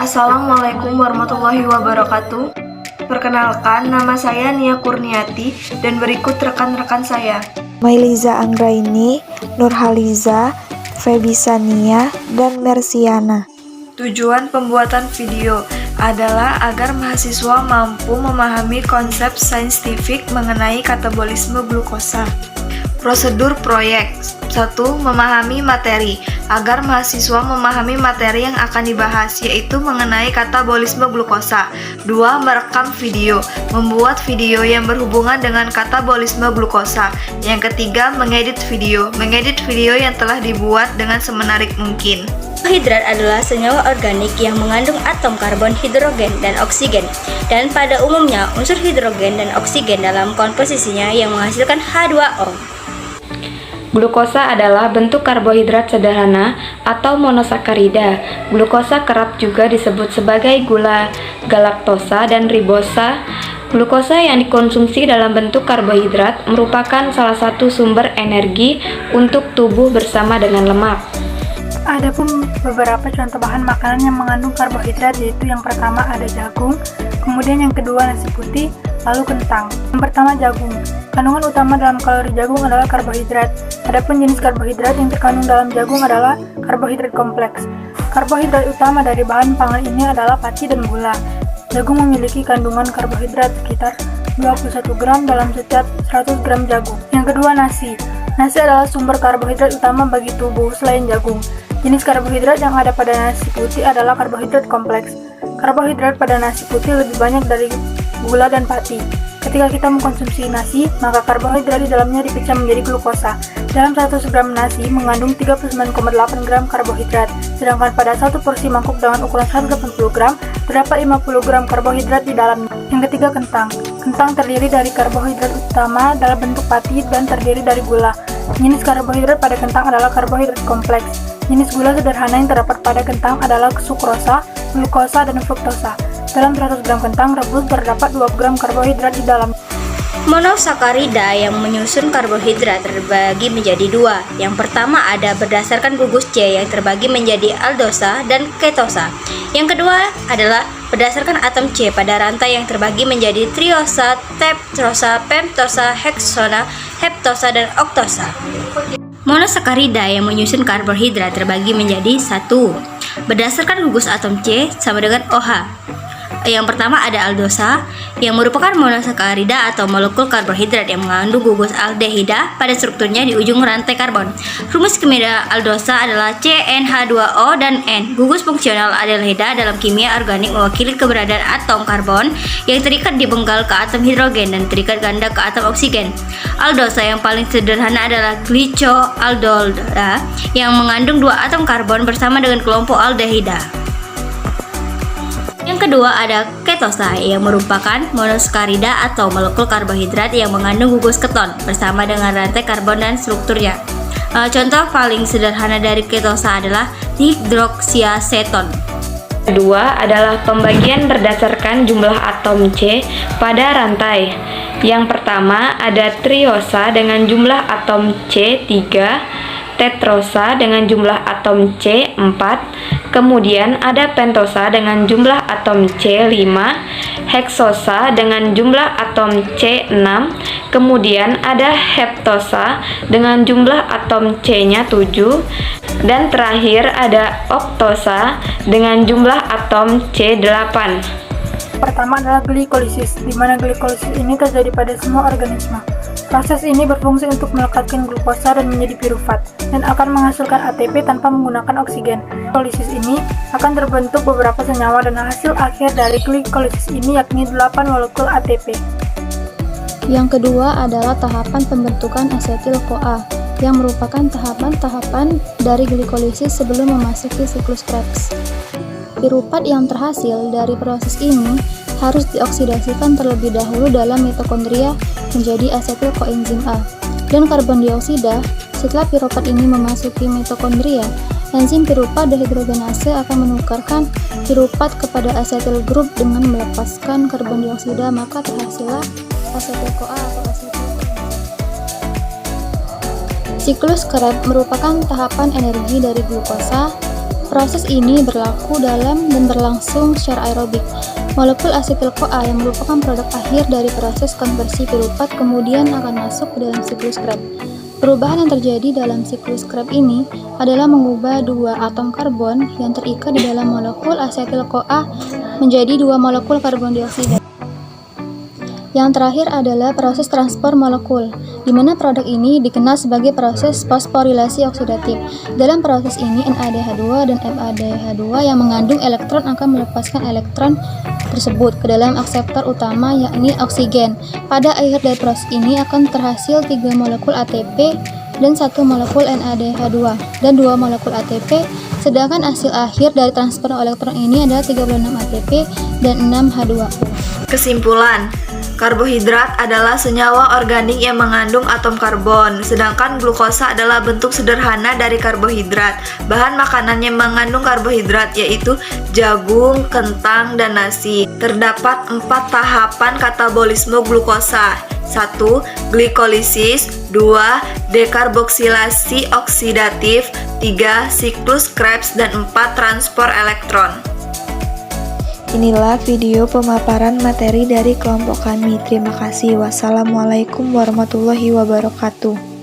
Assalamualaikum warahmatullahi wabarakatuh. Perkenalkan, nama saya Nia Kurniati dan berikut rekan-rekan saya. Mailiza Anggraini, Nurhaliza, Febisania, dan Mersiana. Tujuan pembuatan video adalah agar mahasiswa mampu memahami konsep saintifik mengenai katabolisme glukosa. Prosedur proyek 1. Memahami materi. Agar mahasiswa memahami materi yang akan dibahas, yaitu mengenai katabolisme glukosa. 2. Merekam video. Membuat video yang berhubungan dengan katabolisme glukosa. Yang ketiga, mengedit video. Mengedit video yang telah dibuat dengan semenarik mungkin. Karbohidrat adalah senyawa organik yang mengandung atom karbon, hidrogen, dan oksigen. Dan pada umumnya, unsur hidrogen dan oksigen dalam komposisinya yang menghasilkan H2O. Glukosa adalah bentuk karbohidrat sederhana atau monosakarida. Glukosa kerap juga disebut sebagai gula, galaktosa, dan ribosa. Glukosa yang dikonsumsi dalam bentuk karbohidrat merupakan salah satu sumber energi untuk tubuh bersama dengan lemak. Adapun beberapa contoh bahan makanan yang mengandung karbohidrat, yaitu yang pertama ada jagung, kemudian yang kedua nasi putih, lalu kentang. Yang pertama jagung. Kandungan utama dalam kalori jagung adalah karbohidrat. Adapun jenis karbohidrat yang terkandung dalam jagung adalah karbohidrat kompleks. Karbohidrat utama dari bahan pangan ini adalah pati dan gula. Jagung memiliki kandungan karbohidrat sekitar 21 gram dalam setiap 100 gram jagung. Yang kedua nasi. Nasi adalah sumber karbohidrat utama bagi tubuh selain jagung. Jenis karbohidrat yang ada pada nasi putih adalah karbohidrat kompleks. Karbohidrat pada nasi putih lebih banyak dari gula dan pati. Ketika kita mengkonsumsi nasi, maka karbohidrat di dalamnya dipecah menjadi glukosa. Dalam 100 gram nasi mengandung 39,8 gram karbohidrat, sedangkan pada satu porsi mangkuk dengan ukuran 180 gram, terdapat 50 gram karbohidrat di dalamnya. Yang ketiga kentang. Kentang terdiri dari karbohidrat utama dalam bentuk pati dan terdiri dari gula. Jenis karbohidrat pada kentang adalah karbohidrat kompleks. Jenis gula sederhana yang terdapat pada kentang adalah sukrosa, glukosa, dan fruktosa. Dalam 100 gram kentang rebus terdapat 2 gram karbohidrat di dalam. Monosakarida yang menyusun karbohidrat terbagi menjadi dua. Yang pertama ada berdasarkan gugus C yang terbagi menjadi aldosa dan ketosa. Yang kedua adalah berdasarkan atom C pada rantai yang terbagi menjadi triosa, tetrosa, pentosa, heksona, heptosa, dan oktosa. Monosakarida yang menyusun karbohidrat terbagi menjadi 1. Berdasarkan gugus atom C sama dengan OH. Yang pertama ada aldosa, yang merupakan monosakarida atau molekul karbohidrat yang mengandung gugus aldehida pada strukturnya di ujung rantai karbon. Rumus kimia aldosa adalah CnH2O dan N. Gugus fungsional aldehida dalam kimia organik mewakili keberadaan atom karbon yang terikat di penggal ke atom hidrogen dan terikat ganda ke atom oksigen. Aldosa yang paling sederhana adalah glicoaldehyda yang mengandung 2 atom karbon bersama dengan kelompok aldehida. Yang kedua ada ketosa yang merupakan monosakarida atau molekul karbohidrat yang mengandung gugus keton bersama dengan rantai karbon dan strukturnya. Contoh paling sederhana dari ketosa adalah hidroksiaseton. Kedua adalah pembagian berdasarkan jumlah atom C pada rantai. Yang pertama ada triosa dengan jumlah atom C 3, tetrosa dengan jumlah atom C 4, kemudian ada pentosa dengan jumlah atom C 5, heksosa dengan jumlah atom C 6, kemudian ada heptosa dengan jumlah atom C-nya 7, dan terakhir ada oktosa dengan jumlah atom C 8. Pertama adalah glikolisis, di mana glikolisis ini terjadi pada semua organisme. Proses ini berfungsi untuk melekatkan glukosa dan menjadi pirufat, dan akan menghasilkan ATP tanpa menggunakan oksigen. Glikolisis ini akan terbentuk beberapa senyawa dan hasil akhir dari glikolisis ini yakni 8 molekul ATP. Yang kedua adalah tahapan pembentukan asetil-CoA, yang merupakan tahapan-tahapan dari glikolisis sebelum memasuki siklus Krebs. Piruvat yang terhasil dari proses ini harus dioksidasikan terlebih dahulu dalam mitokondria menjadi asetil koenzim A. Dan karbon dioksida, setelah piruvat ini memasuki mitokondria, enzim piruvat dehidrogenase akan menukarkan piruvat kepada asetil grup dengan melepaskan karbon dioksida, maka terhasillah asetil-CoA atau asetil. Siklus Krebs merupakan tahapan energi dari glukosa. Proses ini berlaku dalam dan berlangsung secara aerobik. Molekul asetil-CoA yang merupakan produk akhir dari proses konversi pirupat kemudian akan masuk ke dalam siklus Krebs. Perubahan yang terjadi dalam siklus Krebs ini adalah mengubah dua atom karbon yang terikat di dalam molekul asetil-CoA menjadi dua molekul karbon dioksida. Yang terakhir adalah proses transport molekul, di mana produk ini dikenal sebagai proses fosforilasi oksidatif. Dalam proses ini, NADH2 dan FADH2 yang mengandung elektron akan melepaskan elektron tersebut ke dalam akseptor utama, yakni oksigen. Pada akhir dari proses ini akan terhasil 3 molekul ATP dan 1 molekul NADH2 dan 2 molekul ATP, sedangkan hasil akhir dari transfer elektron ini adalah 36 ATP dan 6 H2O. Kesimpulan, karbohidrat adalah senyawa organik yang mengandung atom karbon, sedangkan glukosa adalah bentuk sederhana dari karbohidrat. Bahan makanan yang mengandung karbohidrat yaitu jagung, kentang, dan nasi. Terdapat 4 tahapan katabolisme glukosa. 1. Glikolisis, 2. Dekarboksilasi oksidatif, 3. Siklus Krebs, dan 4. Transport elektron. Inilah video pemaparan materi dari kelompok kami. Terima kasih. Wassalamualaikum warahmatullahi wabarakatuh.